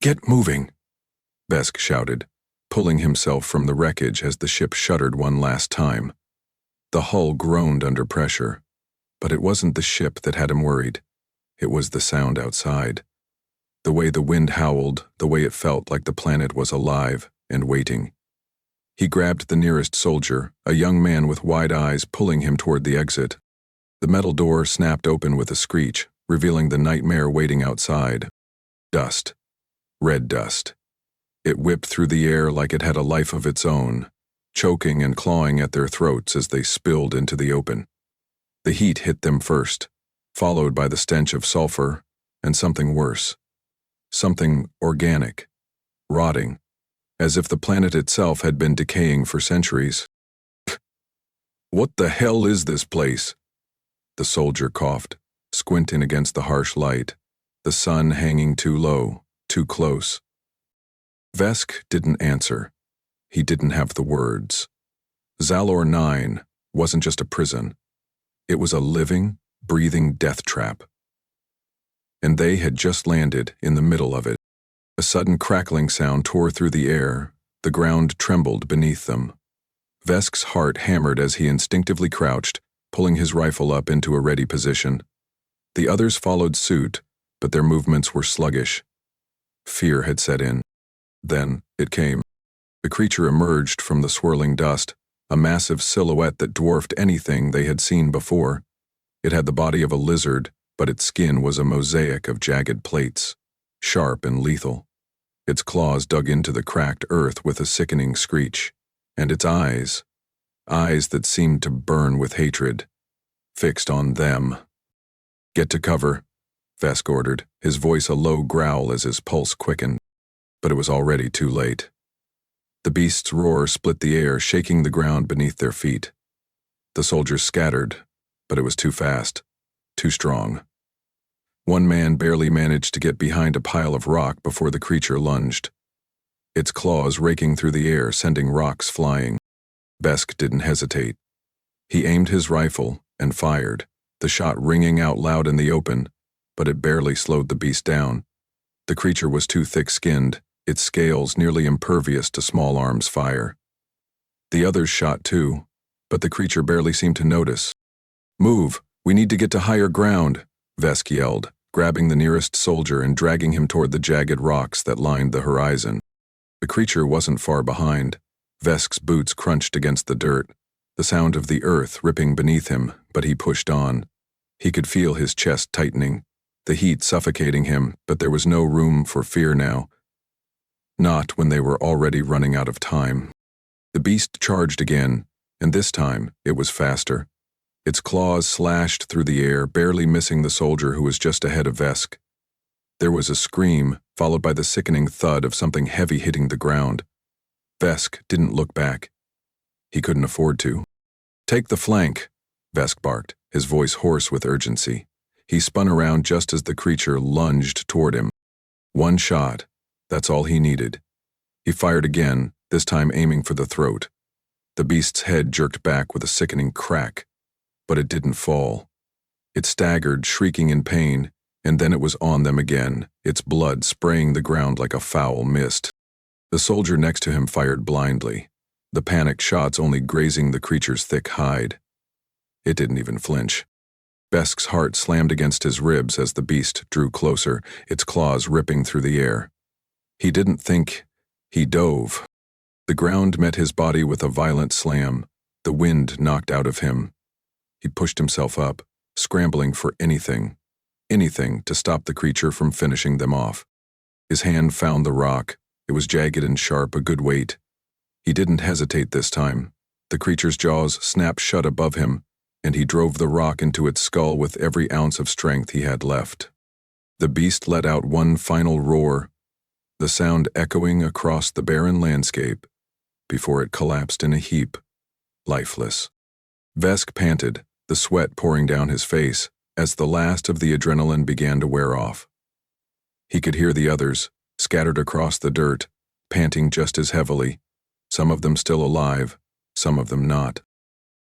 Get moving, Vesk shouted, pulling himself from the wreckage as the ship shuddered one last time. The hull groaned under pressure, but it wasn't the ship that had him worried. It was the sound outside. The way the wind howled, the way it felt like the planet was alive and waiting. He grabbed the nearest soldier, a young man with wide eyes, pulling him toward the exit. The metal door snapped open with a screech, revealing the nightmare waiting outside. Dust. Red dust. It whipped through the air like it had a life of its own, choking and clawing at their throats as they spilled into the open. The heat hit them first, followed by the stench of sulfur and something worse. Something organic, rotting, as if the planet itself had been decaying for centuries. "What the hell is this place?" The soldier coughed, squinting against the harsh light, the sun hanging too low, too close. Vesk didn't answer. He didn't have the words. Zalor 9 wasn't just a prison. It was a living, breathing death trap. And they had just landed in the middle of it. A sudden crackling sound tore through the air. The ground trembled beneath them. Vesk's heart hammered as he instinctively crouched, pulling his rifle up into a ready position. The others followed suit, but their movements were sluggish. Fear had set in. Then it came. The creature emerged from the swirling dust, a massive silhouette that dwarfed anything they had seen before. It had the body of a lizard, but its skin was a mosaic of jagged plates, sharp and lethal. Its claws dug into the cracked earth with a sickening screech, and its eyes that seemed to burn with hatred, fixed on them. "Get to cover," Vesk ordered, his voice a low growl as his pulse quickened. But it was already too late. The beast's roar split the air, shaking the ground beneath their feet. The soldiers scattered, but it was too fast, too strong. One man barely managed to get behind a pile of rock before the creature lunged, its claws raking through the air, sending rocks flying. Vesk didn't hesitate. He aimed his rifle and fired, the shot ringing out loud in the open, but it barely slowed the beast down. The creature was too thick-skinned, its scales nearly impervious to small arms fire. The others shot too, but the creature barely seemed to notice. "Move! We need to get to higher ground," Vesk yelled, grabbing the nearest soldier and dragging him toward the jagged rocks that lined the horizon. The creature wasn't far behind. Vesk's boots crunched against the dirt, the sound of the earth ripping beneath him, but he pushed on. He could feel his chest tightening, the heat suffocating him, but there was no room for fear now. Not when they were already running out of time. The beast charged again, and this time it was faster. Its claws slashed through the air, barely missing the soldier who was just ahead of Vesk. There was a scream, followed by the sickening thud of something heavy hitting the ground. Vesk didn't look back. He couldn't afford to. "Take the flank," Vesk barked, his voice hoarse with urgency. He spun around just as the creature lunged toward him. One shot. That's all he needed. He fired again, this time aiming for the throat. The beast's head jerked back with a sickening crack, but it didn't fall. It staggered, shrieking in pain, and then it was on them again, its blood spraying the ground like a foul mist. The soldier next to him fired blindly, the panicked shots only grazing the creature's thick hide. It didn't even flinch. Vesk's heart slammed against his ribs as the beast drew closer, its claws ripping through the air. He didn't think. He dove. The ground met his body with a violent slam, the wind knocked out of him. He pushed himself up, scrambling for anything to stop the creature from finishing them off. His hand found the rock. It was jagged and sharp, a good weight. He didn't hesitate this time. The creature's jaws snapped shut above him, and he drove the rock into its skull with every ounce of strength he had left. The beast let out one final roar, the sound echoing across the barren landscape, before it collapsed in a heap, lifeless. Vesk panted, the sweat pouring down his face, as the last of the adrenaline began to wear off. He could hear the others, scattered across the dirt, panting just as heavily, some of them still alive, some of them not.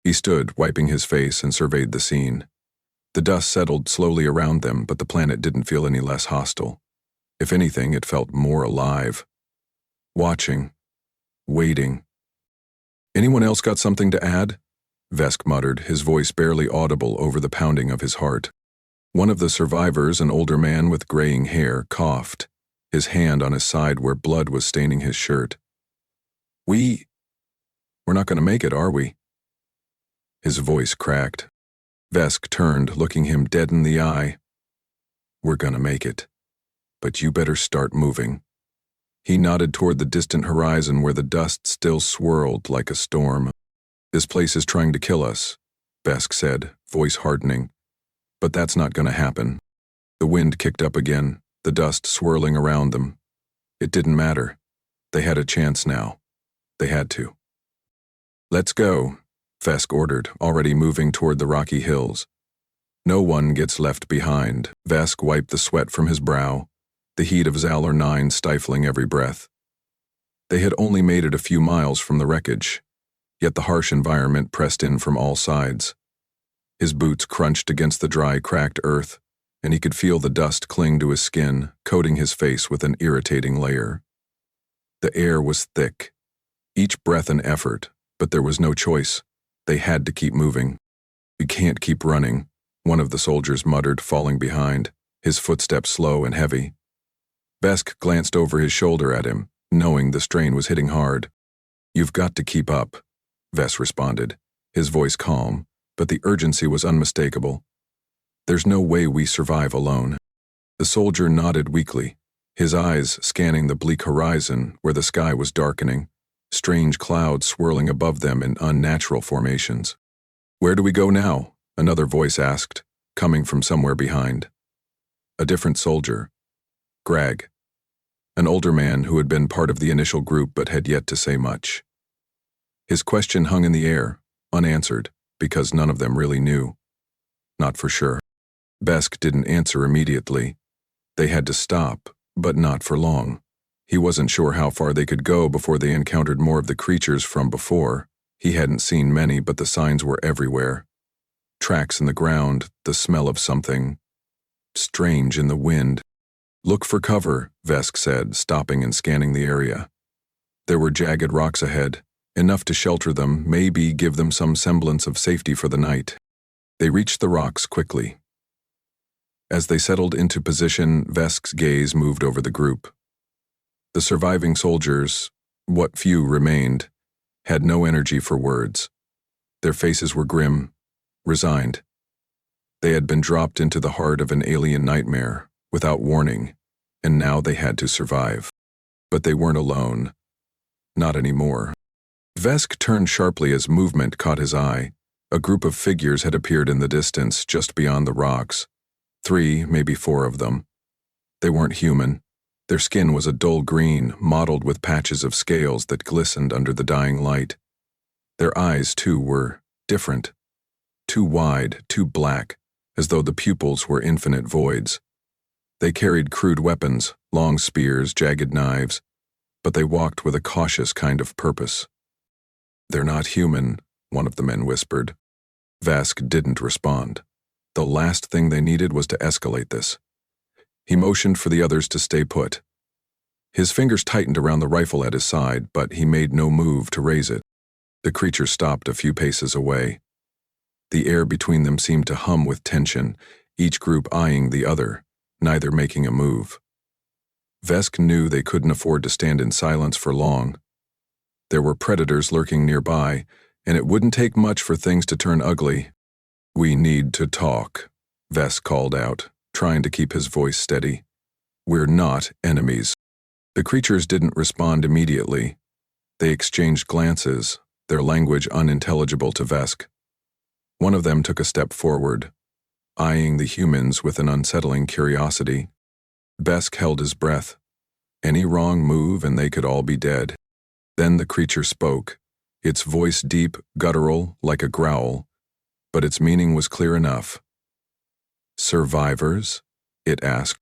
He stood, wiping his face, and surveyed the scene. The dust settled slowly around them, but the planet didn't feel any less hostile. If anything, it felt more alive. Watching. Waiting. "Anyone else got something to add?" Vesk muttered, his voice barely audible over the pounding of his heart. One of the survivors, an older man with graying hair, coughed, his hand on his side where blood was staining his shirt. We're not going to make it, are we?" His voice cracked. Vesk turned, looking him dead in the eye. "We're gonna make it. But you better start moving." He nodded toward the distant horizon where the dust still swirled like a storm. "This place is trying to kill us," Vesk said, voice hardening. "But that's not gonna happen." The wind kicked up again, the dust swirling around them. It didn't matter. They had a chance now. They had to. "Let's go," Vesk ordered, already moving toward the rocky hills. "No one gets left behind." Vesk wiped the sweat from his brow, the heat of Zalor 9 stifling every breath. They had only made it a few miles from the wreckage, yet the harsh environment pressed in from all sides. His boots crunched against the dry, cracked earth, and he could feel the dust cling to his skin, coating his face with an irritating layer. The air was thick, each breath an effort, but there was no choice. They had to keep moving. "We can't keep running," one of the soldiers muttered, falling behind, his footsteps slow and heavy. Vesk glanced over his shoulder at him, knowing the strain was hitting hard. "You've got to keep up," Vesk responded, his voice calm, but the urgency was unmistakable. "There's no way we survive alone." The soldier nodded weakly, his eyes scanning the bleak horizon where the sky was darkening, strange clouds swirling above them in unnatural formations. "Where do we go now?" another voice asked, coming from somewhere behind. A different soldier. Greg. An older man who had been part of the initial group but had yet to say much. His question hung in the air, unanswered, because none of them really knew. Not for sure. Vesk didn't answer immediately. They had to stop, but not for long. He wasn't sure how far they could go before they encountered more of the creatures from before. He hadn't seen many, but the signs were everywhere. Tracks in the ground, the smell of something strange in the wind. "Look for cover," Vesk said, stopping and scanning the area. There were jagged rocks ahead, enough to shelter them, maybe give them some semblance of safety for the night. They reached the rocks quickly. As they settled into position, Vesk's gaze moved over the group. The surviving soldiers, what few remained, had no energy for words. Their faces were grim, resigned. They had been dropped into the heart of an alien nightmare, without warning, and now they had to survive. But they weren't alone. Not anymore. Vesk turned sharply as movement caught his eye. A group of figures had appeared in the distance, just beyond the rocks. 3, maybe 4 of them. They weren't human. Their skin was a dull green, mottled with patches of scales that glistened under the dying light. Their eyes, too, were different. Too wide, too black, as though the pupils were infinite voids. They carried crude weapons, long spears, jagged knives, but they walked with a cautious kind of purpose. "They're not human," one of the men whispered. Vesk didn't respond. The last thing they needed was to escalate this. He motioned for the others to stay put. His fingers tightened around the rifle at his side, but he made no move to raise it. The creature stopped a few paces away. The air between them seemed to hum with tension, each group eyeing the other, neither making a move. Vesk knew they couldn't afford to stand in silence for long. There were predators lurking nearby, and it wouldn't take much for things to turn ugly. "We need to talk," Vesk called out, trying to keep his voice steady. "We're not enemies." The creatures didn't respond immediately. They exchanged glances, their language unintelligible to Vesk. One of them took a step forward, eyeing the humans with an unsettling curiosity. Vesk held his breath. Any wrong move and they could all be dead. Then the creature spoke, its voice deep, guttural, like a growl, but its meaning was clear enough. "Survivors?" it asked.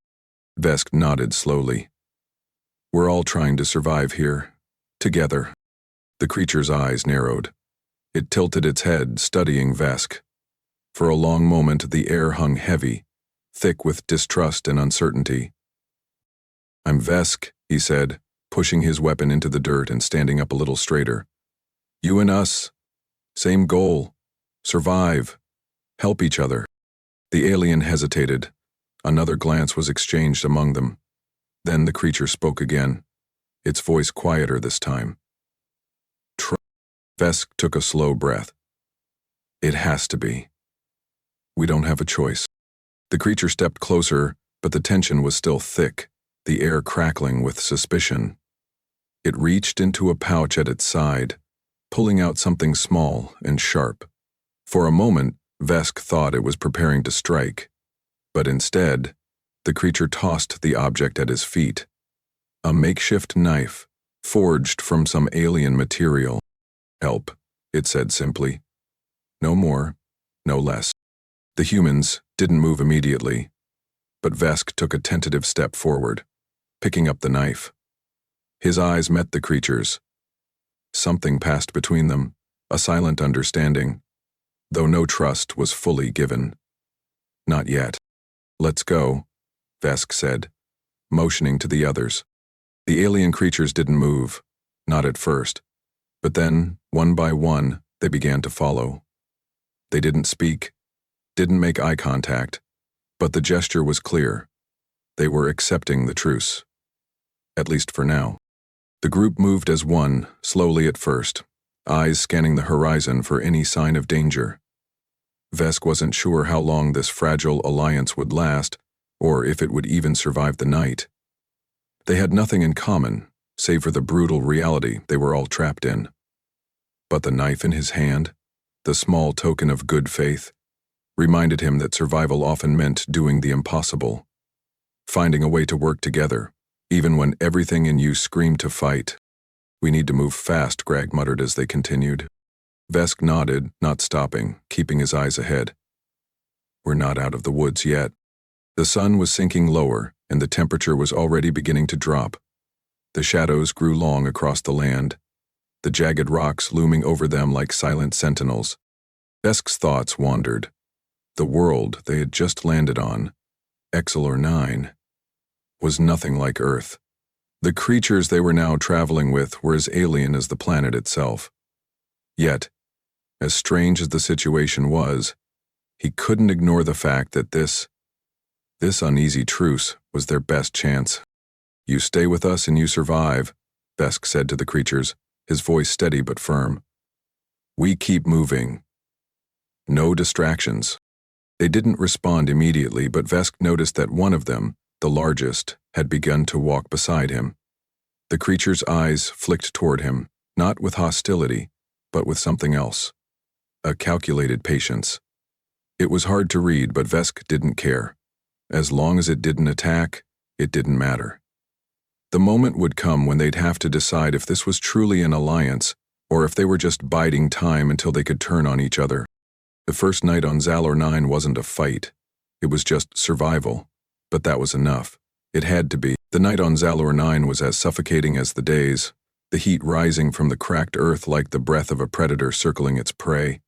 Vesk nodded slowly. "We're all trying to survive here, together." The creature's eyes narrowed. It tilted its head, studying Vesk. For a long moment the air hung heavy, thick with distrust and uncertainty. I'm Vesk, he said, pushing his weapon into the dirt and standing up a little straighter. You and us. Same goal. Survive. Help each other. The alien hesitated. Another glance was exchanged among them. Then the creature spoke again, its voice quieter this time. Vesk took a slow breath. It has to be. We don't have a choice. The creature stepped closer, but the tension was still thick, the air crackling with suspicion. It reached into a pouch at its side, pulling out something small and sharp. For a moment, Vesk thought it was preparing to strike, but instead, the creature tossed the object at his feet. A makeshift knife, forged from some alien material. Help, it said simply. No more, no less. The humans didn't move immediately, but Vesk took a tentative step forward, picking up the knife. His eyes met the creature's. Something passed between them, a silent understanding, though no trust was fully given. Not yet. Let's go, Vesk said, motioning to the others. The alien creatures didn't move, not at first, but then, one by one, they began to follow. They didn't speak, didn't make eye contact, but the gesture was clear. They were accepting the truce. At least for now. The group moved as one, slowly at first, eyes scanning the horizon for any sign of danger. Vesk wasn't sure how long this fragile alliance would last, or if it would even survive the night. They had nothing in common, save for the brutal reality they were all trapped in. But the knife in his hand, the small token of good faith, reminded him that survival often meant doing the impossible. Finding a way to work together, even when everything in you screamed to fight. We need to move fast, Greg muttered as they continued. Vesk nodded, not stopping, keeping his eyes ahead. We're not out of the woods yet. The sun was sinking lower, and the temperature was already beginning to drop. The shadows grew long across the land, the jagged rocks looming over them like silent sentinels. Vesk's thoughts wandered. The world they had just landed on, Exelor 9, was nothing like Earth. The creatures they were now traveling with were as alien as the planet itself. Yet, as strange as the situation was, he couldn't ignore the fact that this uneasy truce was their best chance. You stay with us and you survive, Vesk said to the creatures, his voice steady but firm. We keep moving. No distractions. They didn't respond immediately, but Vesk noticed that one of them, the largest, had begun to walk beside him. The creature's eyes flicked toward him, not with hostility, but with something else. A calculated patience. It was hard to read, but Vesk didn't care. As long as it didn't attack, it didn't matter. The moment would come when they'd have to decide if this was truly an alliance, or if they were just biding time until they could turn on each other. The first night on Xalor 9 wasn't a fight. It was just survival. But that was enough. It had to be. The night on Xalor 9 was as suffocating as the days, the heat rising from the cracked earth like the breath of a predator circling its prey.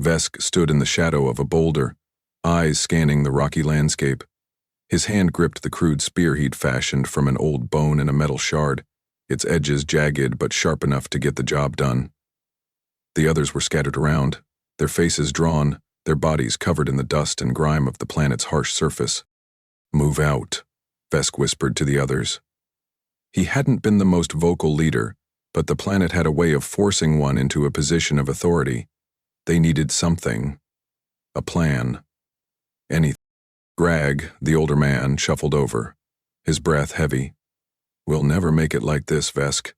Vesk stood in the shadow of a boulder, eyes scanning the rocky landscape. His hand gripped the crude spear he'd fashioned from an old bone and a metal shard, its edges jagged but sharp enough to get the job done. The others were scattered around, their faces drawn, their bodies covered in the dust and grime of the planet's harsh surface. Move out, Vesk whispered to the others. He hadn't been the most vocal leader, but the planet had a way of forcing one into a position of authority. They needed something. A plan. Anything. Greg, the older man, shuffled over, his breath heavy. We'll never make it like this, Vesk.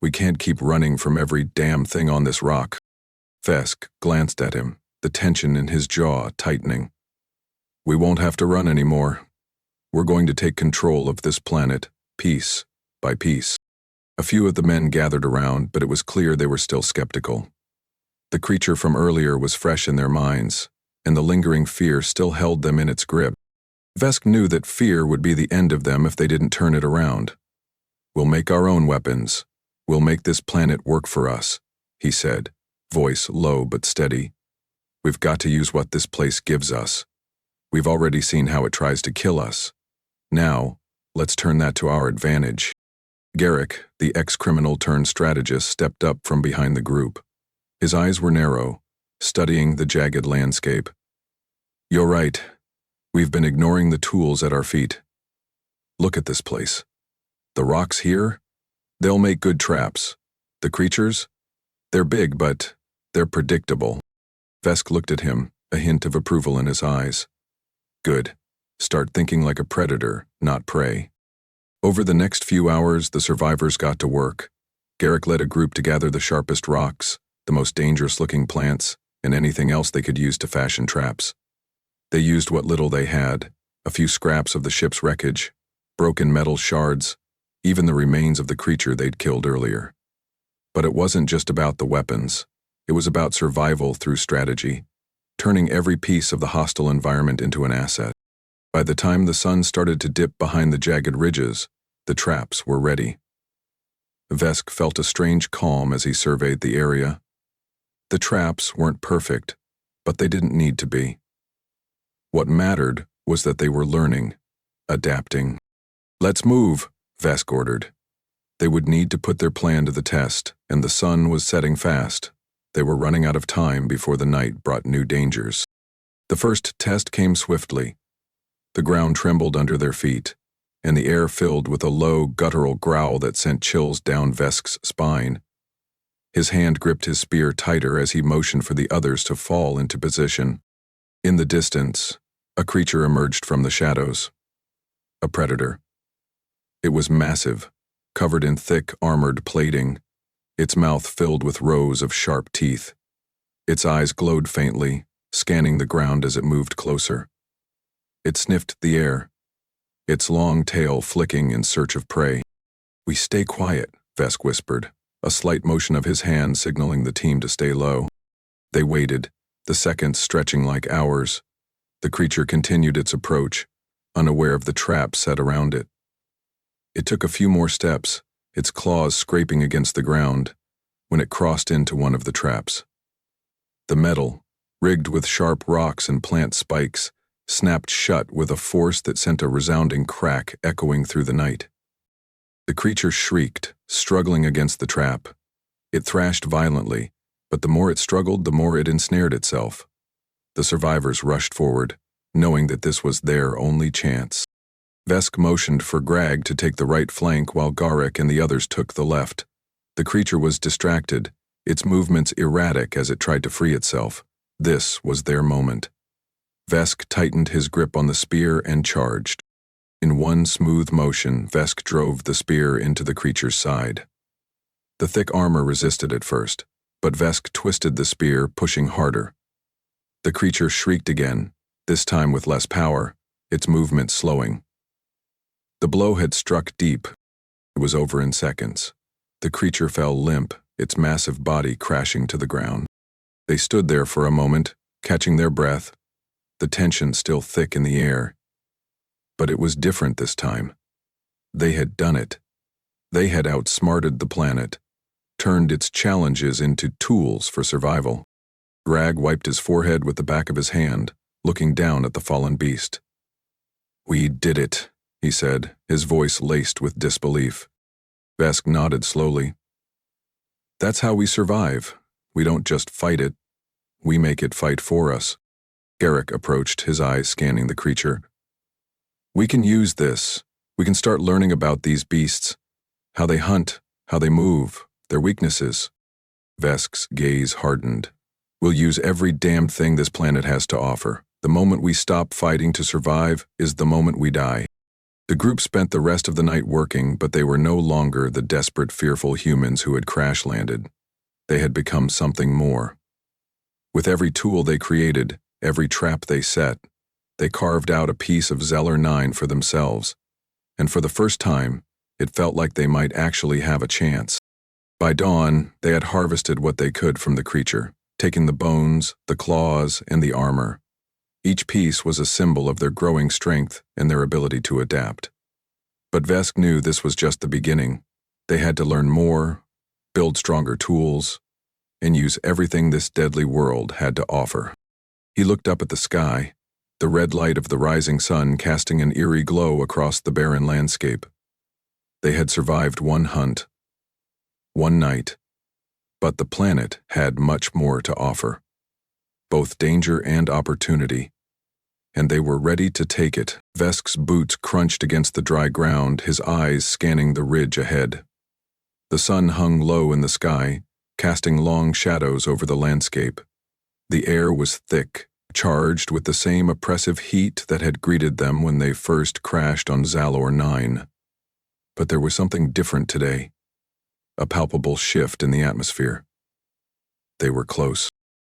We can't keep running from every damn thing on this rock. Vesk glanced at him, the tension in his jaw tightening. We won't have to run anymore. We're going to take control of this planet, piece by piece. A few of the men gathered around, but it was clear they were still skeptical. The creature from earlier was fresh in their minds, and the lingering fear still held them in its grip. Vesk knew that fear would be the end of them if they didn't turn it around. We'll make our own weapons. We'll make this planet work for us, he said, voice low but steady. We've got to use what this place gives us. We've already seen how it tries to kill us. Now, Let's turn that to our advantage. Garrick, the ex-criminal turned strategist, stepped up from behind the group. His eyes were narrow, studying the jagged landscape. You're right. We've been ignoring the tools at our feet. Look at this place. The rocks here? They'll make good traps. The creatures? They're big, but they're predictable. Vesk looked at him, a hint of approval in his eyes. Good. Start thinking like a predator, not prey. Over the next few hours, the survivors got to work. Garrick led a group to gather the sharpest rocks, the most dangerous-looking plants, and anything else they could use to fashion traps. They used what little they had, a few scraps of the ship's wreckage, broken metal shards, even the remains of the creature they'd killed earlier. But it wasn't just about the weapons. It was about survival through strategy, turning every piece of the hostile environment into an asset. By the time the sun started to dip behind the jagged ridges, the traps were ready. Vesk felt a strange calm as he surveyed the area. The traps weren't perfect, but they didn't need to be. What mattered was that they were learning, adapting. Let's move, Vesk ordered. They would need to put their plan to the test, and the sun was setting fast. They were running out of time before the night brought new dangers. The first test came swiftly. The ground trembled under their feet, and the air filled with a low, guttural growl that sent chills down Vesk's spine. His hand gripped his spear tighter as he motioned for the others to fall into position. In the distance, a creature emerged from the shadows. A predator. It was massive, covered in thick, armored plating, its mouth filled with rows of sharp teeth. Its eyes glowed faintly, scanning the ground as it moved closer. It sniffed the air, its long tail flicking in search of prey. "We stay quiet," Vesk whispered, a slight motion of his hand signaling the team to stay low. They waited, the seconds stretching like hours. The creature continued its approach, unaware of the trap set around it. It took a few more steps, its claws scraping against the ground, when it crossed into one of the traps. The metal, rigged with sharp rocks and plant spikes, snapped shut with a force that sent a resounding crack echoing through the night. The creature shrieked, struggling against the trap. It thrashed violently, but the more it struggled, the more it ensnared itself. The survivors rushed forward, knowing that this was their only chance. Vesk motioned for Grag to take the right flank while Garrick and the others took the left. The creature was distracted, its movements erratic as it tried to free itself. This was their moment. Vesk tightened his grip on the spear and charged. In one smooth motion, Vesk drove the spear into the creature's side. The thick armor resisted at first, but Vesk twisted the spear, pushing harder. The creature shrieked again, this time with less power, its movement slowing. The blow had struck deep. It was over in seconds. The creature fell limp, its massive body crashing to the ground. They stood there for a moment, catching their breath, the tension still thick in the air. But it was different this time. They had done it. They had outsmarted the planet, turned its challenges into tools for survival. Grag wiped his forehead with the back of his hand, looking down at the fallen beast. "We did it," he said, his voice laced with disbelief. Vesk nodded slowly. "That's how we survive. We don't just fight it. We make it fight for us." Garrick approached, his eyes scanning the creature. "We can use this. We can start learning about these beasts, how they hunt, how they move, their weaknesses." Vesk's gaze hardened. "We'll use every damn thing this planet has to offer. The moment we stop fighting to survive is the moment we die." The group spent the rest of the night working, but they were no longer the desperate, fearful humans who had crash-landed. They had become something more. With every tool they created, every trap they set, they carved out a piece of Zeller 9 for themselves, and for the first time, it felt like they might actually have a chance. By dawn, they had harvested what they could from the creature, taking the bones, the claws, and the armor. Each piece was a symbol of their growing strength and their ability to adapt. But Vesk knew this was just the beginning. They had to learn more, build stronger tools, and use everything this deadly world had to offer. He looked up at the sky, the red light of the rising sun casting an eerie glow across the barren landscape. They had survived one hunt, one night, but the planet had much more to offer, both danger and opportunity, and they were ready to take it. Vesk's boots crunched against the dry ground, his eyes scanning the ridge ahead. The sun hung low in the sky, casting long shadows over the landscape. The air was thick, charged with the same oppressive heat that had greeted them when they first crashed on Zalor 9. But there was something different today, a palpable shift in the atmosphere. They were close.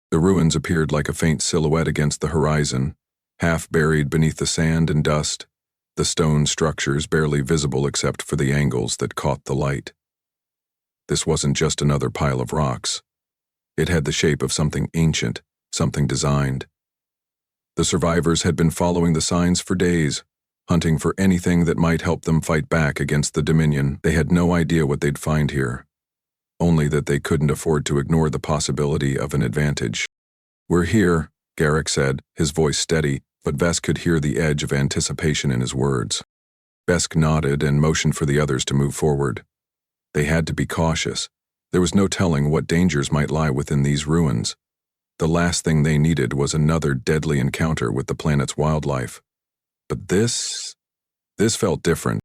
The ruins appeared like a faint silhouette against the horizon, half buried beneath the sand and dust, the stone structures barely visible except for the angles that caught the light. This wasn't just another pile of rocks. It had the shape of something ancient, something designed. The survivors had been following the signs for days, hunting for anything that might help them fight back against the Dominion. They had no idea what they'd find here, only that they couldn't afford to ignore the possibility of an advantage. "We're here," Garrick said, his voice steady, but Vesk could hear the edge of anticipation in his words. Vesk nodded and motioned for the others to move forward. They had to be cautious. There was no telling what dangers might lie within these ruins. The last thing they needed was another deadly encounter with the planet's wildlife. But this felt different.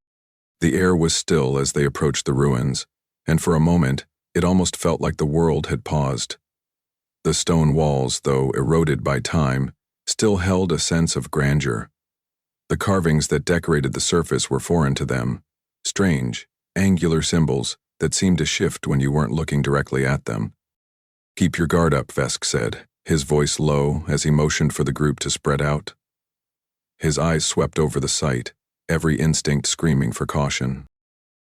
The air was still as they approached the ruins, and for a moment, it almost felt like the world had paused. The stone walls, though eroded by time, still held a sense of grandeur. The carvings that decorated the surface were foreign to them, strange, angular symbols that seemed to shift when you weren't looking directly at them. "Keep your guard up," Vesk said, his voice low as he motioned for the group to spread out. His eyes swept over the site, every instinct screaming for caution.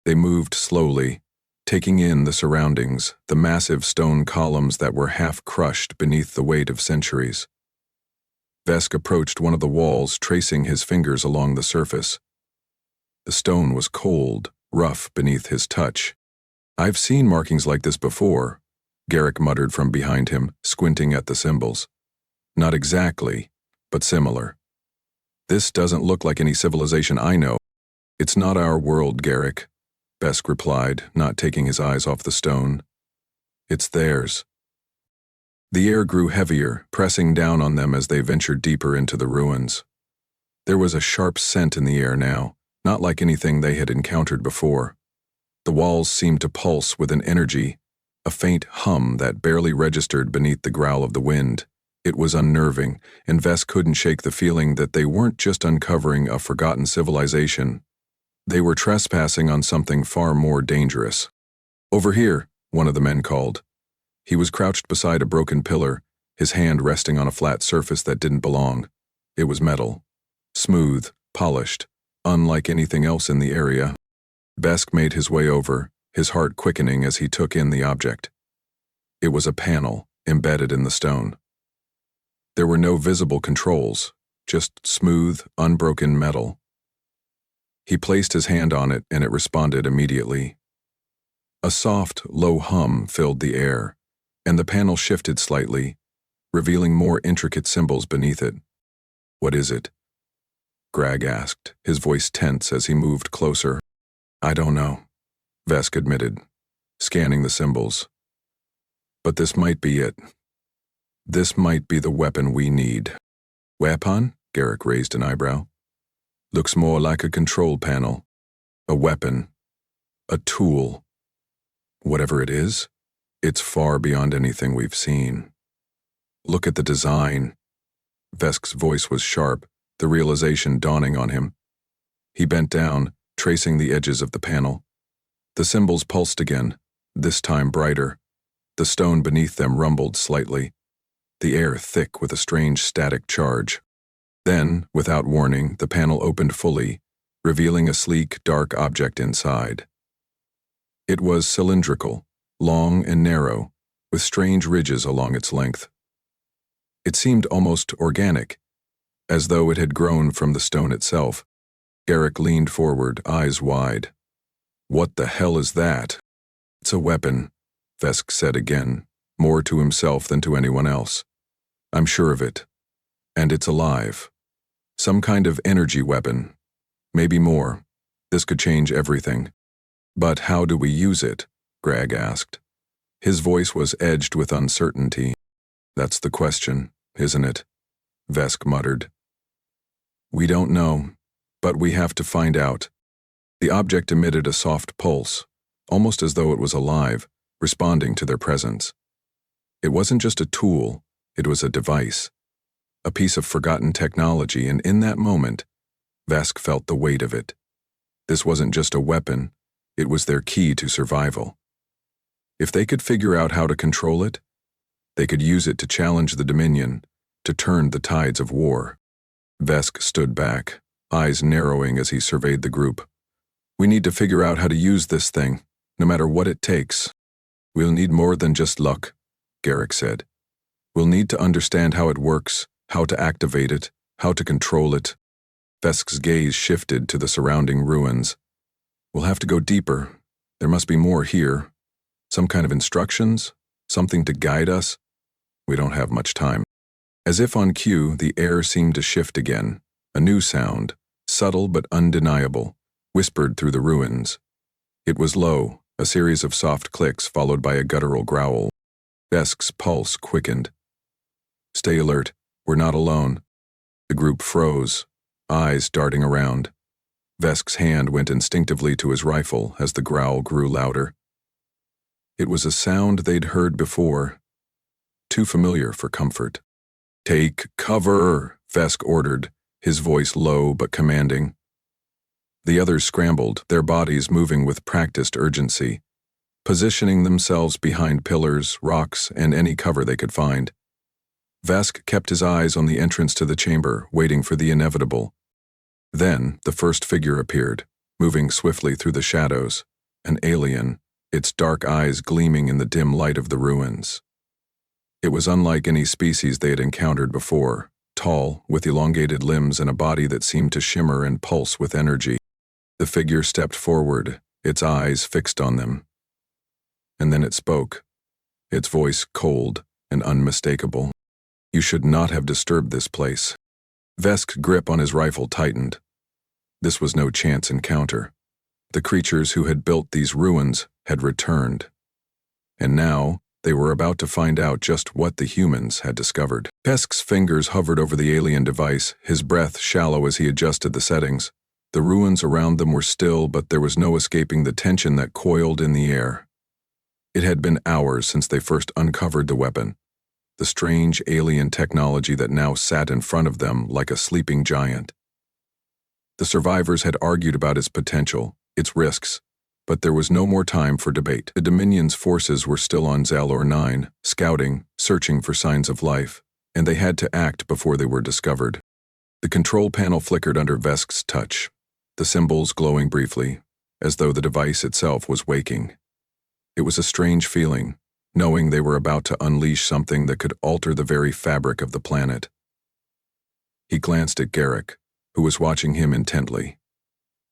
They moved slowly, taking in the surroundings, the massive stone columns that were half crushed beneath the weight of centuries. Vesk approached one of the walls, tracing his fingers along the surface. The stone was cold, rough beneath his touch. "I've seen markings like this before," Garrick muttered from behind him, squinting at the symbols. "Not exactly, but similar. This doesn't look like any civilization I know." "It's not our world, Garrick," Vesk replied, not taking his eyes off the stone. "It's theirs." The air grew heavier, pressing down on them as they ventured deeper into the ruins. There was a sharp scent in the air now, not like anything they had encountered before. The walls seemed to pulse with an energy, a faint hum that barely registered beneath the growl of the wind. It was unnerving, and Vesk couldn't shake the feeling that they weren't just uncovering a forgotten civilization. They were trespassing on something far more dangerous. "Over here," one of the men called. He was crouched beside a broken pillar, his hand resting on a flat surface that didn't belong. It was metal, smooth, polished, unlike anything else in the area. Vesk made his way over, his heart quickening as he took in the object. It was a panel, embedded in the stone. There were no visible controls, just smooth, unbroken metal. He placed his hand on it and it responded immediately. A soft, low hum filled the air, and the panel shifted slightly, revealing more intricate symbols beneath it. "What is it?" Greg asked, his voice tense as he moved closer. "I don't know," Vesk admitted, scanning the symbols. "But this might be it. This might be the weapon we need." "Weapon?" Garrick raised an eyebrow. "Looks more like a control panel. A weapon. A tool. Whatever it is, it's far beyond anything we've seen. Look at the design." Vesk's voice was sharp, the realization dawning on him. He bent down, tracing the edges of the panel. The symbols pulsed again, this time brighter. The stone beneath them rumbled slightly, the air thick with a strange static charge. Then, without warning, the panel opened fully, revealing a sleek, dark object inside. It was cylindrical, long and narrow, with strange ridges along its length. It seemed almost organic, as though it had grown from the stone itself. Garrick leaned forward, eyes wide. "What the hell is that?" "It's a weapon," Vesk said again, more to himself than to anyone else. "I'm sure of it. And it's alive. Some kind of energy weapon. Maybe more. This could change everything. But how do we use it? Greg asked. His voice was edged with uncertainty. That's the question, isn't it? Vesk muttered. We don't know, but we have to find out. The object emitted a soft pulse, almost as though it was alive, responding to their presence. It wasn't just a tool, it was a device. A piece of forgotten technology, and in that moment, Vesk felt the weight of it. This wasn't just a weapon, it was their key to survival. If they could figure out how to control it, they could use it to challenge the Dominion, to turn the tides of war. Vesk stood back, eyes narrowing as he surveyed the group. We need to figure out how to use this thing, no matter what it takes. We'll need more than just luck, Garrick said. We'll need to understand how it works, how to activate it, how to control it. Vesk's gaze shifted to the surrounding ruins. We'll have to go deeper. There must be more here. Some kind of instructions? Something to guide us? We don't have much time. As if on cue, the air seemed to shift again. A new sound, subtle but undeniable, whispered through the ruins. It was low, a series of soft clicks followed by a guttural growl. Vesk's pulse quickened. Stay alert, we're not alone. The group froze, eyes darting around. Vesk's hand went instinctively to his rifle as the growl grew louder. It was a sound they'd heard before, too familiar for comfort. Take cover, Vesk ordered, his voice low but commanding. The others scrambled, their bodies moving with practiced urgency, positioning themselves behind pillars, rocks, and any cover they could find. Vesk kept his eyes on the entrance to the chamber, waiting for the inevitable. Then, the first figure appeared, moving swiftly through the shadows, an alien, its dark eyes gleaming in the dim light of the ruins. It was unlike any species they had encountered before, tall, with elongated limbs and a body that seemed to shimmer and pulse with energy. The figure stepped forward, its eyes fixed on them. And then it spoke, its voice cold and unmistakable. You should not have disturbed this place. Vesk's grip on his rifle tightened. This was no chance encounter. The creatures who had built these ruins had returned. And now, they were about to find out just what the humans had discovered. Vesk's fingers hovered over the alien device, his breath shallow as he adjusted the settings. The ruins around them were still, but there was no escaping the tension that coiled in the air. It had been hours since they first uncovered the weapon, the strange alien technology that now sat in front of them like a sleeping giant. The survivors had argued about its potential, its risks, but there was no more time for debate. The Dominion's forces were still on Zalor 9, scouting, searching for signs of life, and they had to act before they were discovered. The control panel flickered under Vesk's touch, the symbols glowing briefly, as though the device itself was waking. It was a strange feeling, knowing they were about to unleash something that could alter the very fabric of the planet. He glanced at Garrick, who was watching him intently.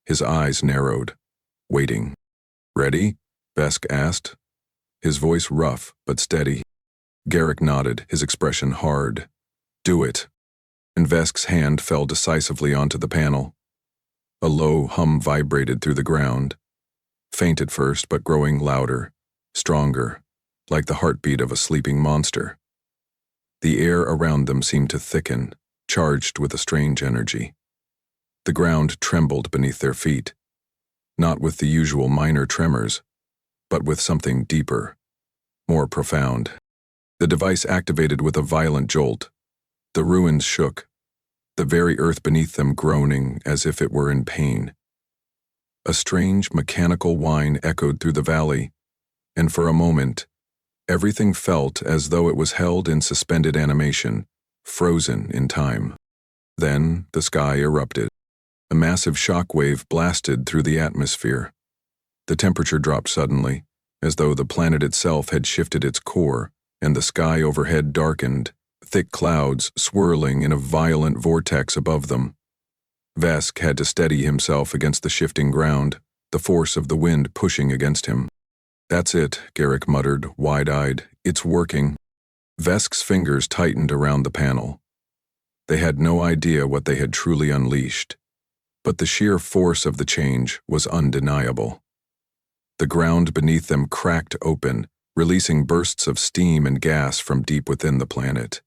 His eyes narrowed, waiting. Ready? Vesk asked, his voice rough but steady. Garrick nodded, his expression hard. Do it. And Vesk's hand fell decisively onto the panel. A low hum vibrated through the ground, faint at first but growing louder, stronger, like the heartbeat of a sleeping monster. The air around them seemed to thicken, charged with a strange energy. The ground trembled beneath their feet, not with the usual minor tremors, but with something deeper, more profound. The device activated with a violent jolt. The ruins shook, the very earth beneath them groaning as if it were in pain. A strange mechanical whine echoed through the valley, and for a moment, everything felt as though it was held in suspended animation, frozen in time. Then the sky erupted. A massive shockwave blasted through the atmosphere. The temperature dropped suddenly, as though the planet itself had shifted its core, and the sky overhead darkened, thick clouds swirling in a violent vortex above them. Vesk had to steady himself against the shifting ground, the force of the wind pushing against him. That's it, Garrick muttered, wide-eyed. It's working. Vesk's fingers tightened around the panel. They had no idea what they had truly unleashed, but the sheer force of the change was undeniable. The ground beneath them cracked open, releasing bursts of steam and gas from deep within the planet.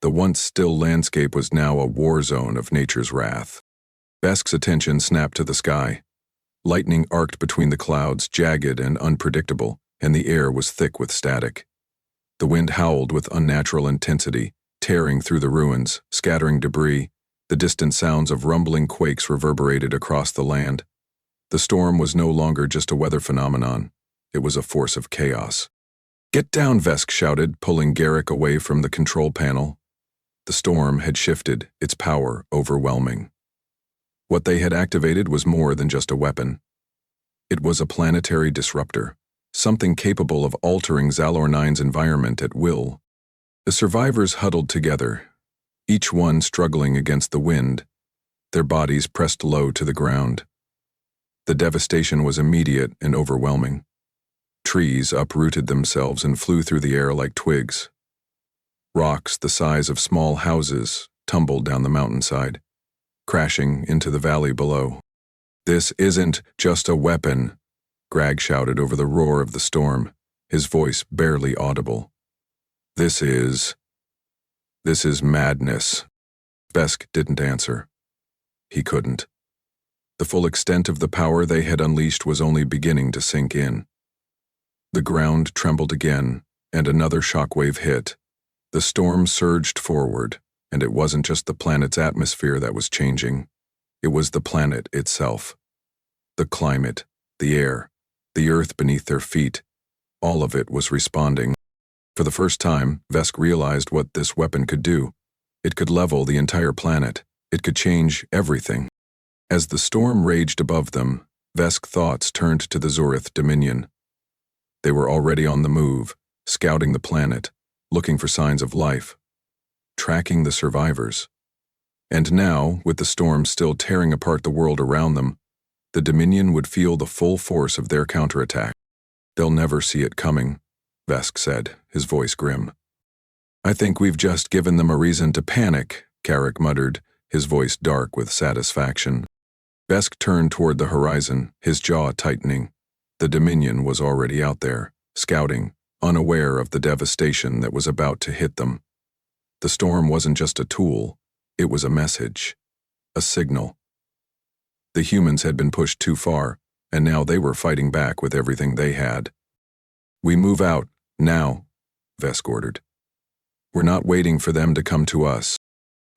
The once still landscape was now a war zone of nature's wrath. Vesk's attention snapped to the sky. Lightning arced between the clouds, jagged and unpredictable, and the air was thick with static. The wind howled with unnatural intensity, tearing through the ruins, scattering debris. The distant sounds of rumbling quakes reverberated across the land. The storm was no longer just a weather phenomenon. It was a force of chaos. "Get down," Vesk shouted, pulling Garrick away from the control panel. The storm had shifted, its power overwhelming. What they had activated was more than just a weapon. It was a planetary disruptor, something capable of altering Zalor 9's environment at will. The survivors huddled together, each one struggling against the wind, their bodies pressed low to the ground. The devastation was immediate and overwhelming. Trees uprooted themselves and flew through the air like twigs. Rocks the size of small houses tumbled down the mountainside, crashing into the valley below. "This isn't just a weapon," Grag shouted over the roar of the storm, his voice barely audible. This is madness." Vesk didn't answer. He couldn't. The full extent of the power they had unleashed was only beginning to sink in. The ground trembled again, and another shockwave hit. The storm surged forward, and it wasn't just the planet's atmosphere that was changing. It was the planet itself. The climate, the air, the earth beneath their feet, all of it was responding. For the first time, Vesk realized what this weapon could do. It could level the entire planet. It could change everything. As the storm raged above them, Vesk's thoughts turned to the Zorith Dominion. They were already on the move, scouting the planet, looking for signs of life, tracking the survivors. And now, with the storm still tearing apart the world around them, the Dominion would feel the full force of their counterattack. "They'll never see it coming," Vesk said, his voice grim. "I think we've just given them a reason to panic," Garrick muttered, his voice dark with satisfaction. Vesk turned toward the horizon, his jaw tightening. The Dominion was already out there, scouting, unaware of the devastation that was about to hit them. The storm wasn't just a tool, it was a message, a signal. The humans had been pushed too far, and now they were fighting back with everything they had. "We move out, now," Vesk ordered. "We're not waiting for them to come to us."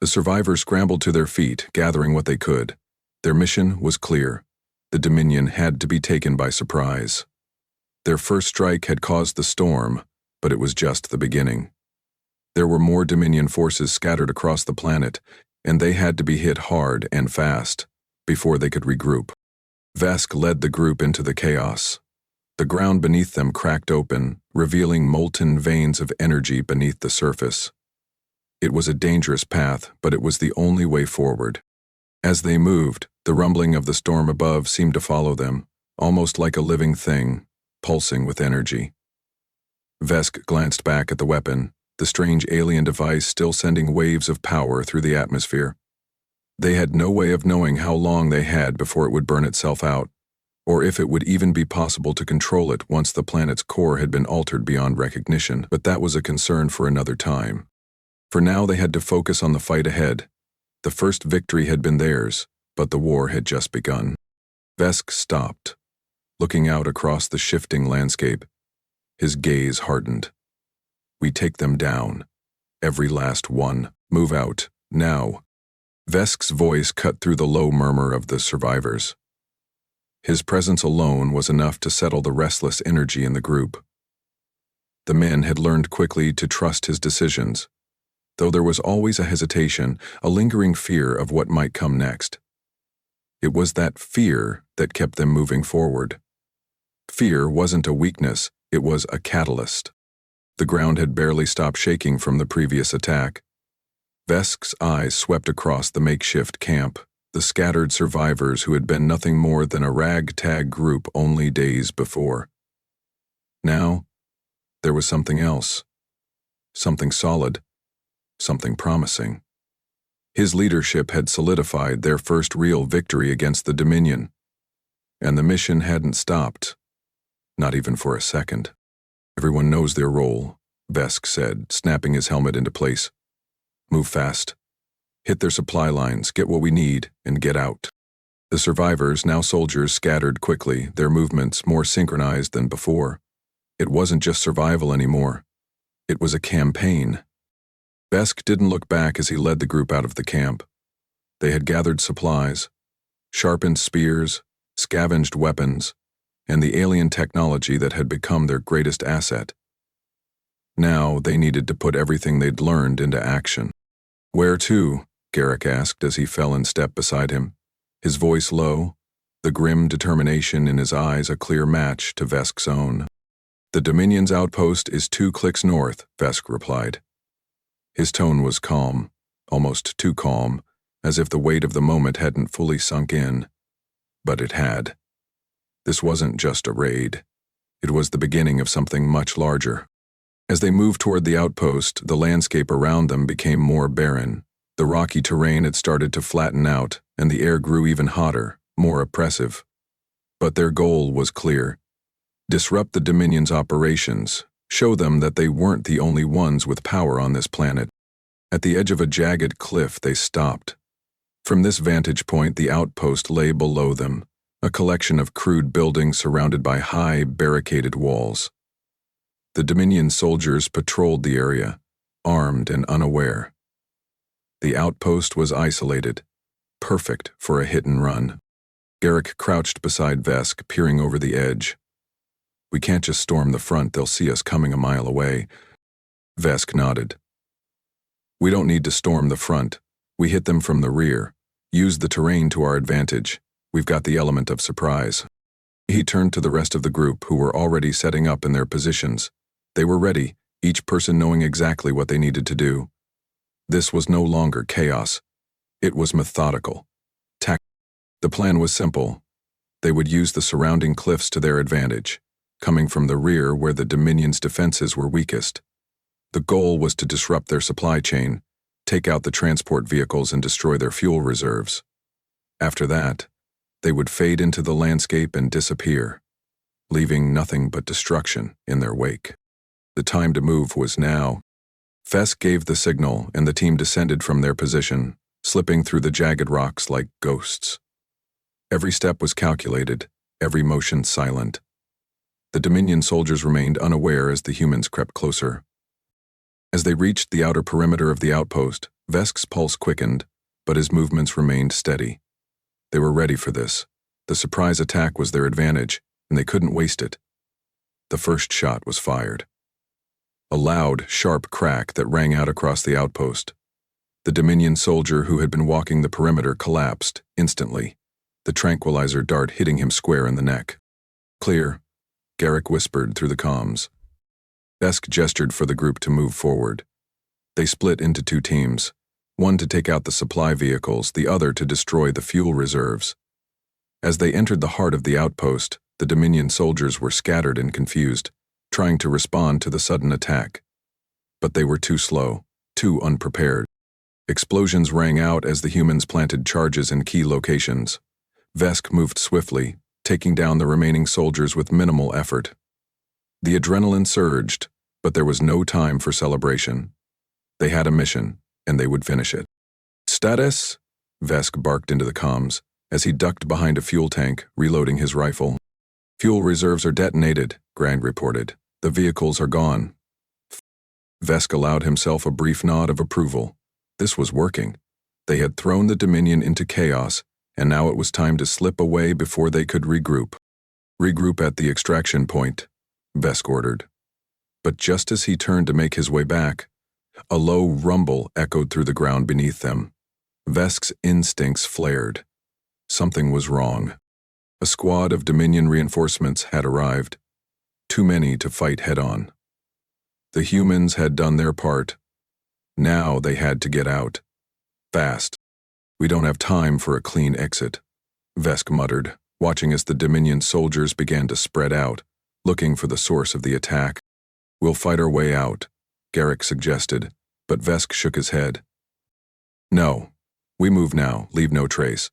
The survivors scrambled to their feet, gathering what they could. Their mission was clear. The Dominion had to be taken by surprise. Their first strike had caused the storm, but it was just the beginning. There were more Dominion forces scattered across the planet, and they had to be hit hard and fast before they could regroup. Vesk led the group into the chaos. The ground beneath them cracked open, revealing molten veins of energy beneath the surface. It was a dangerous path, but it was the only way forward. As they moved, the rumbling of the storm above seemed to follow them, almost like a living thing, pulsing with energy. Vesk glanced back at the weapon, the strange alien device still sending waves of power through the atmosphere. They had no way of knowing how long they had before it would burn itself out, or if it would even be possible to control it once the planet's core had been altered beyond recognition, but that was a concern for another time. For now they had to focus on the fight ahead. The first victory had been theirs, but the war had just begun. Vesk stopped, looking out across the shifting landscape. His gaze hardened. "We take them down. Every last one. Move out, now." Vesk's voice cut through the low murmur of the survivors. His presence alone was enough to settle the restless energy in the group. The men had learned quickly to trust his decisions, though there was always a hesitation, a lingering fear of what might come next. It was that fear that kept them moving forward. Fear wasn't a weakness, it was a catalyst. The ground had barely stopped shaking from the previous attack. Vesk's eyes swept across the makeshift camp, the scattered survivors who had been nothing more than a ragtag group only days before. Now, there was something else. Something solid. something promising. His leadership had solidified their first real victory against the Dominion, and the mission hadn't stopped, not even for a second. "Everyone knows their role," Vesk said, snapping his helmet into place. "Move fast. Hit their supply lines, get what we need, and get out." The survivors, now soldiers, scattered quickly, their movements more synchronized than before. It wasn't just survival anymore. It was a campaign. Vesk didn't look back as he led the group out of the camp. They had gathered supplies, sharpened spears, scavenged weapons, and the alien technology that had become their greatest asset. Now they needed to put everything they'd learned into action. "Where to?" Garrick asked as he fell in step beside him, his voice low, the grim determination in his eyes a clear match to Vesk's own. "The Dominion's outpost is 2 clicks north," Vesk replied. His tone was calm, almost too calm, as if the weight of the moment hadn't fully sunk in. But it had. This wasn't just a raid. It was the beginning of something much larger. As they moved toward the outpost, the landscape around them became more barren. The rocky terrain had started to flatten out, and the air grew even hotter, more oppressive. But their goal was clear. Disrupt the Dominion's operations, show them that they weren't the only ones with power on this planet. At the edge of a jagged cliff, they stopped. From this vantage point, the outpost lay below them, a collection of crude buildings surrounded by high, barricaded walls. The Dominion soldiers patrolled the area, armed and unaware. The outpost was isolated, perfect for a hit and run. Garrick crouched beside Vesk, peering over the edge. "We can't just storm the front, they'll see us coming a mile away." Vesk nodded. "We don't need to storm the front. We hit them from the rear. Use the terrain to our advantage. We've got the element of surprise." He turned to the rest of the group, who were already setting up in their positions. They were ready, each person knowing exactly what they needed to do. This was no longer chaos. It was methodical. The plan was simple. They would use the surrounding cliffs to their advantage, coming from the rear where the Dominion's defenses were weakest. The goal was to disrupt their supply chain, take out the transport vehicles and destroy their fuel reserves. After that, they would fade into the landscape and disappear, leaving nothing but destruction in their wake. The time to move was now. Vesk gave the signal, and the team descended from their position, slipping through the jagged rocks like ghosts. Every step was calculated, every motion silent. The Dominion soldiers remained unaware as the humans crept closer. As they reached the outer perimeter of the outpost, Vesk's pulse quickened, but his movements remained steady. They were ready for this. The surprise attack was their advantage, and they couldn't waste it. The first shot was fired. A loud, sharp crack that rang out across the outpost. The Dominion soldier who had been walking the perimeter collapsed instantly, the tranquilizer dart hitting him square in the neck. "Clear," Garrick whispered through the comms. Vesk gestured for the group to move forward. They split into 2 teams, one to take out the supply vehicles, the other to destroy the fuel reserves. As they entered the heart of the outpost, the Dominion soldiers were scattered and confused, trying to respond to the sudden attack. But they were too slow, too unprepared. Explosions rang out as the humans planted charges in key locations. Vesk moved swiftly, taking down the remaining soldiers with minimal effort. The adrenaline surged, but there was no time for celebration. They had a mission, and they would finish it. "Status?" Vesk barked into the comms as he ducked behind a fuel tank, reloading his rifle. "Fuel reserves are detonated," Grand reported. "The vehicles are gone." Vesk allowed himself a brief nod of approval. This was working. They had thrown the Dominion into chaos, and now it was time to slip away before they could regroup. "Regroup at the extraction point," Vesk ordered. But just as he turned to make his way back, a low rumble echoed through the ground beneath them. Vesk's instincts flared. Something was wrong. A squad of Dominion reinforcements had arrived, too many to fight head-on. The humans had done their part. Now they had to get out. Fast. "We don't have time for a clean exit," Vesk muttered, watching as the Dominion soldiers began to spread out, looking for the source of the attack. "We'll fight our way out," Garrick suggested, but Vesk shook his head. No. We move now, leave no trace.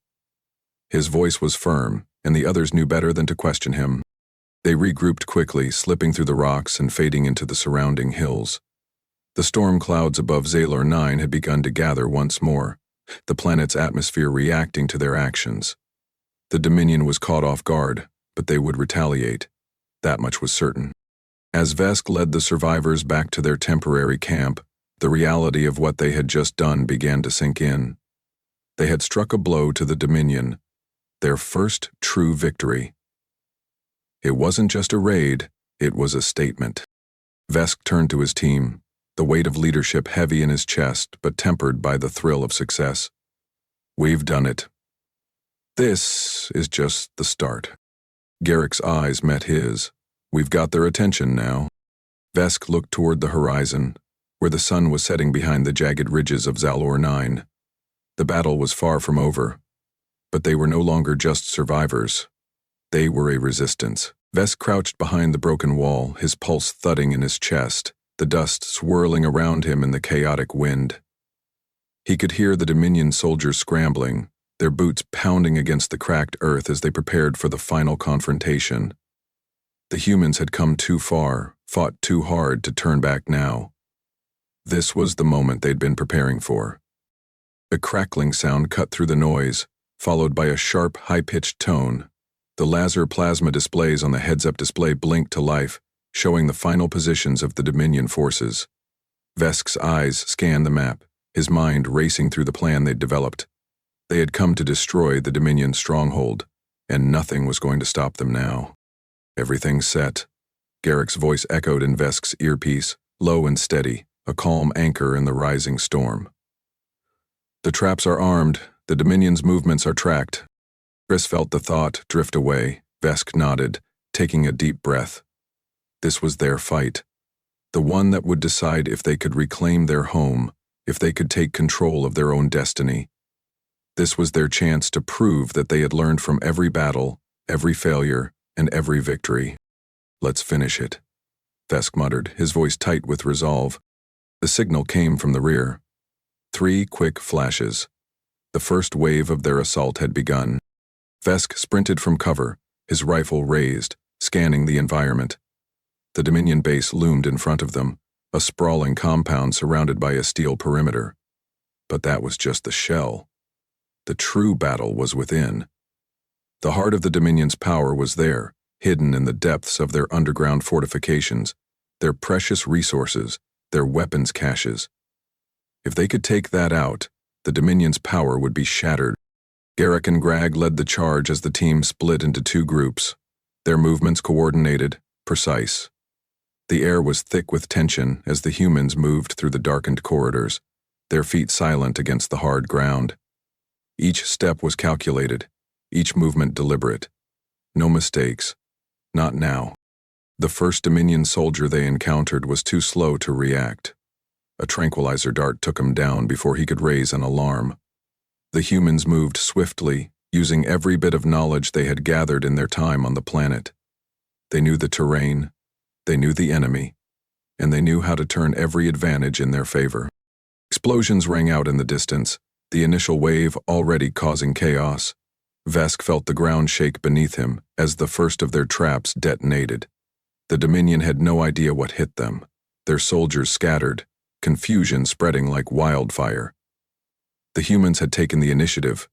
His voice was firm, and the others knew better than to question him. They regrouped quickly, slipping through the rocks and fading into the surrounding hills. The storm clouds above Zalor 9 had begun to gather once more, the planet's atmosphere reacting to their actions. The Dominion was caught off guard, but they would retaliate. That much was certain. As Vesk led the survivors back to their temporary camp, the reality of what they had just done began to sink in. They had struck a blow to the Dominion, their first true victory. It wasn't just a raid, it was a statement. Vesk turned to his team, the weight of leadership heavy in his chest but tempered by the thrill of success. We've done it. This is just the start. Garrick's eyes met his. We've got their attention now. Vesk looked toward the horizon, where the sun was setting behind the jagged ridges of Zalor 9. The battle was far from over, but they were no longer just survivors. They were a resistance. Vesk crouched behind the broken wall, his pulse thudding in his chest, the dust swirling around him in the chaotic wind. He could hear the Dominion soldiers scrambling, their boots pounding against the cracked earth as they prepared for the final confrontation. The humans had come too far, fought too hard to turn back now. This was the moment they'd been preparing for. A crackling sound cut through the noise, followed by a sharp, high-pitched tone. The laser plasma displays on the heads-up display blinked to life, showing the final positions of the Dominion forces. Vesk's eyes scanned the map, his mind racing through the plan they'd developed. They had come to destroy the Dominion stronghold, and nothing was going to stop them now. Everything's set. Garrick's voice echoed in Vesk's earpiece, low and steady, a calm anchor in the rising storm. The traps are armed, the Dominion's movements are tracked. Chris felt the thought drift away. Vesk nodded, taking a deep breath. This was their fight. The one that would decide if they could reclaim their home, if they could take control of their own destiny. This was their chance to prove that they had learned from every battle, every failure, and every victory. Let's finish it, Vesk muttered, his voice tight with resolve. The signal came from the rear. 3 quick flashes. The first wave of their assault had begun. Vesk sprinted from cover, his rifle raised, scanning the environment. The Dominion base loomed in front of them, a sprawling compound surrounded by a steel perimeter. But that was just the shell. The true battle was within. The heart of the Dominion's power was there, hidden in the depths of their underground fortifications, their precious resources, their weapons caches. If they could take that out, the Dominion's power would be shattered. Garrick and Grag led the charge as the team split into 2 groups, their movements coordinated, precise. The air was thick with tension as the humans moved through the darkened corridors, their feet silent against the hard ground. Each step was calculated, each movement deliberate. No mistakes. Not now. The first Dominion soldier they encountered was too slow to react. A tranquilizer dart took him down before he could raise an alarm. The humans moved swiftly, using every bit of knowledge they had gathered in their time on the planet. They knew the terrain, they knew the enemy, and they knew how to turn every advantage in their favor. Explosions rang out in the distance, the initial wave already causing chaos. Vesk felt the ground shake beneath him as the first of their traps detonated. The Dominion had no idea what hit them. Their soldiers scattered, confusion spreading like wildfire. The humans had taken the initiative,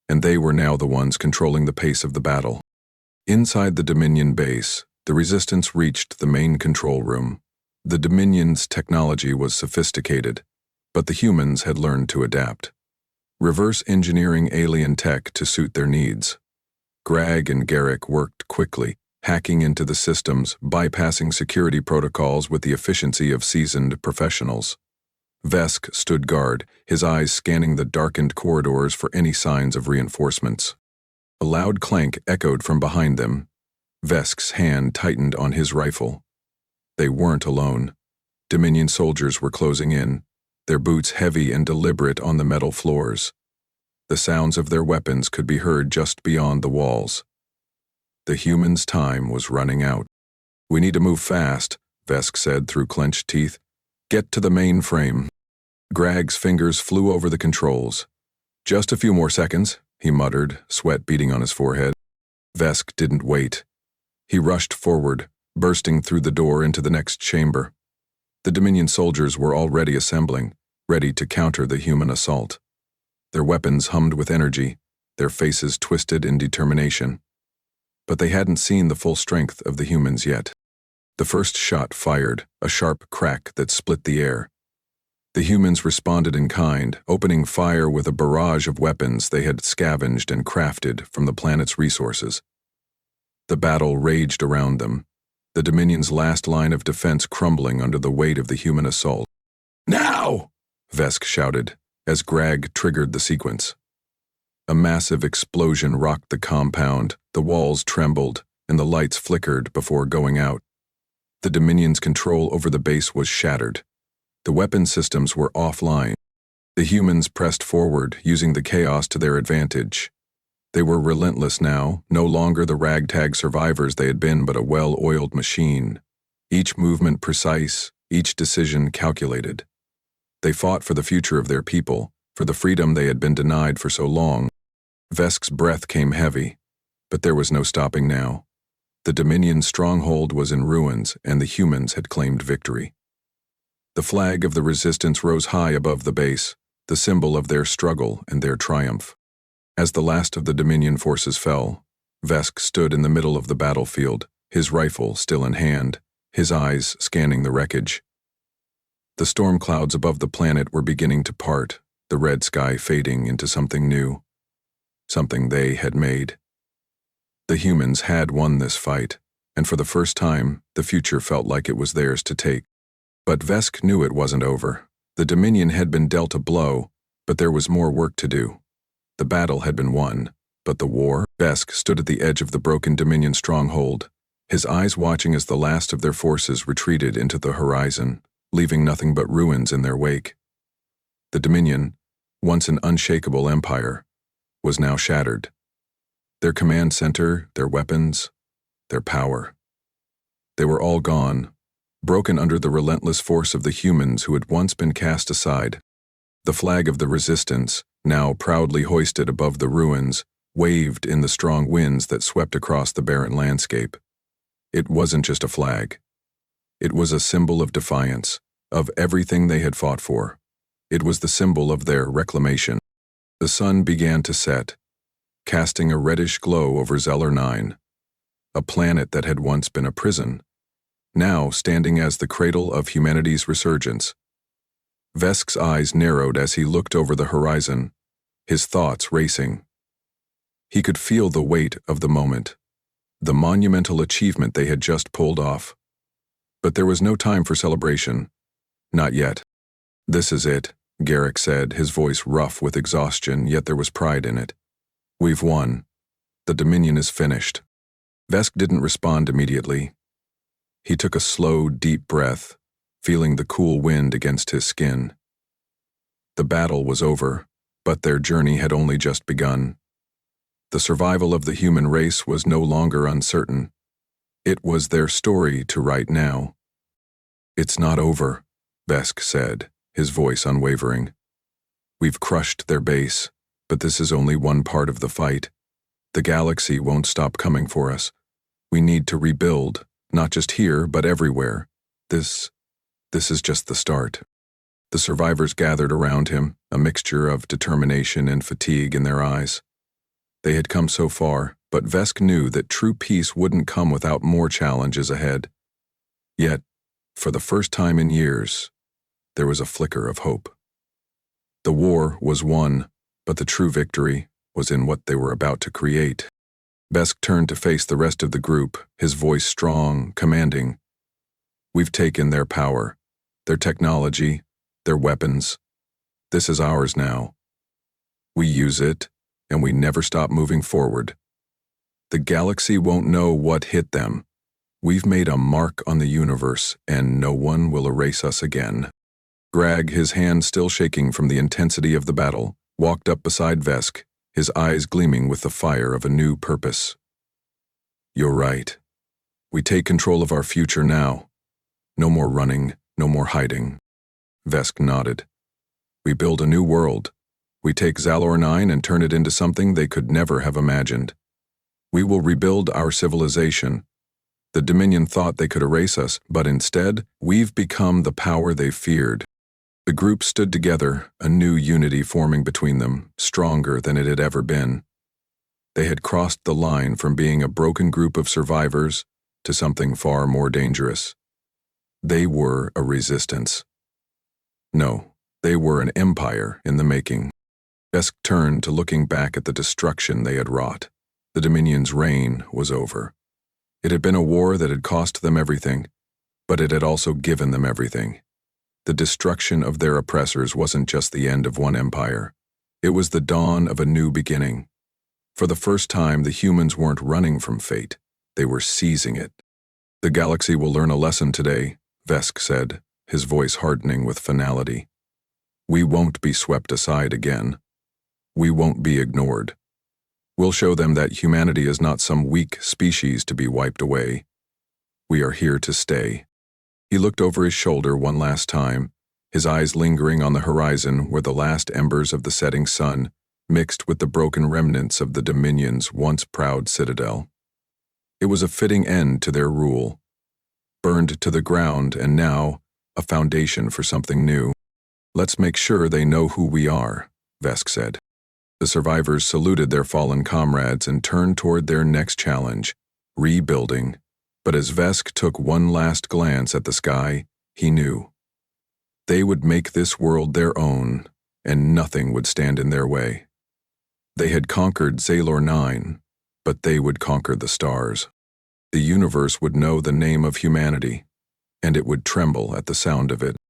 and they were now the ones controlling the pace of the battle. Inside the Dominion base, the resistance reached the main control room. The Dominion's technology was sophisticated, but the humans had learned to adapt. Reverse engineering alien tech to suit their needs. Grag and Garrick worked quickly, hacking into the systems, bypassing security protocols with the efficiency of seasoned professionals. Vesk stood guard, his eyes scanning the darkened corridors for any signs of reinforcements. A loud clank echoed from behind them. Vesk's hand tightened on his rifle. They weren't alone. Dominion soldiers were closing in, their boots heavy and deliberate on the metal floors. The sounds of their weapons could be heard just beyond the walls. The humans' time was running out. "We need to move fast," Vesk said through clenched teeth. "Get to the mainframe." Grag's fingers flew over the controls. "Just a few more seconds," he muttered, sweat beading on his forehead. Vesk didn't wait. He rushed forward, bursting through the door into the next chamber. The Dominion soldiers were already assembling, ready to counter the human assault. Their weapons hummed with energy, their faces twisted in determination. But they hadn't seen the full strength of the humans yet. The first shot fired, a sharp crack that split the air. The humans responded in kind, opening fire with a barrage of weapons they had scavenged and crafted from the planet's resources. The battle raged around them, the Dominion's last line of defense crumbling under the weight of the human assault. "Now!" Vesk shouted, as Grag triggered the sequence. A massive explosion rocked the compound, the walls trembled, and the lights flickered before going out. The Dominion's control over the base was shattered. The weapon systems were offline. The humans pressed forward, using the chaos to their advantage. They were relentless now, no longer the ragtag survivors they had been, but a well-oiled machine. Each movement precise, each decision calculated. They fought for the future of their people, for the freedom they had been denied for so long. Vesk's breath came heavy, but there was no stopping now. The Dominion's stronghold was in ruins, and the humans had claimed victory. The flag of the Resistance rose high above the base, the symbol of their struggle and their triumph. As the last of the Dominion forces fell, Vesk stood in the middle of the battlefield, his rifle still in hand, his eyes scanning the wreckage. The storm clouds above the planet were beginning to part, the red sky fading into something new, something they had made. The humans had won this fight, and for the first time, the future felt like it was theirs to take. But Vesk knew it wasn't over. The Dominion had been dealt a blow, but there was more work to do. The battle had been won, but the war? Vesk stood at the edge of the broken Dominion stronghold, his eyes watching as the last of their forces retreated into the horizon, leaving nothing but ruins in their wake. The Dominion, once an unshakable empire, was now shattered. Their command center, their weapons, their power. They were all gone, broken under the relentless force of the humans who had once been cast aside. The flag of the Resistance, now proudly hoisted above the ruins, waved in the strong winds that swept across the barren landscape. It wasn't just a flag. It was a symbol of defiance, of everything they had fought for. It was the symbol of their reclamation. The sun began to set, casting a reddish glow over Zeller 9, a planet that had once been a prison, now standing as the cradle of humanity's resurgence. Vesk's eyes narrowed as he looked over the horizon, his thoughts racing. He could feel the weight of the moment, the monumental achievement they had just pulled off. But there was no time for celebration. Not yet. "This is it," Garrick said, his voice rough with exhaustion, yet there was pride in it. "We've won. The Dominion is finished." Vesk didn't respond immediately. He took a slow, deep breath, feeling the cool wind against his skin. The battle was over, but their journey had only just begun. The survival of the human race was no longer uncertain. It was their story to write now. "It's not over," Vesk said, his voice unwavering. "We've crushed their base, but this is only one part of the fight. The galaxy won't stop coming for us. We need to rebuild, not just here, but everywhere. This is just the start." The survivors gathered around him, a mixture of determination and fatigue in their eyes. They had come so far, but Vesk knew that true peace wouldn't come without more challenges ahead. Yet, for the first time in years, there was a flicker of hope. The war was won, but the true victory was in what they were about to create. Vesk turned to face the rest of the group, his voice strong, commanding. "We've taken their power, their technology, their weapons. This is ours now. We use it, and we never stop moving forward. The galaxy won't know what hit them. We've made a mark on the universe, and no one will erase us again." Grag, his hand still shaking from the intensity of the battle, walked up beside Vesk, his eyes gleaming with the fire of a new purpose. "You're right. We take control of our future now. No more running, no more hiding." Vesk nodded. We build a new world. We take Zalor 9 and turn it into something they could never have imagined. We will rebuild our civilization. The Dominion thought they could erase us, but instead, we've become the power they feared. The group stood together, a new unity forming between them, stronger than it had ever been. They had crossed the line from being a broken group of survivors to something far more dangerous. They were a resistance. No, they were an empire in the making. Vesk turned to looking back at the destruction they had wrought. The Dominion's reign was over. It had been a war that had cost them everything, but it had also given them everything. The destruction of their oppressors wasn't just the end of one empire. It was the dawn of a new beginning. For the first time, the humans weren't running from fate. They were seizing it. The galaxy will learn a lesson today, Vesk said, his voice hardening with finality. We won't be swept aside again. We won't be ignored. We'll show them that humanity is not some weak species to be wiped away. We are here to stay. He looked over his shoulder one last time, his eyes lingering on the horizon where the last embers of the setting sun mixed with the broken remnants of the Dominion's once proud citadel. It was a fitting end to their rule, burned to the ground and now a foundation for something new. Let's make sure they know who we are, Vesk said. The survivors saluted their fallen comrades and turned toward their next challenge, rebuilding. But as Vesk took one last glance at the sky, he knew. They would make this world their own, and nothing would stand in their way. They had conquered Zalor 9, but they would conquer the stars. The universe would know the name of humanity, and it would tremble at the sound of it.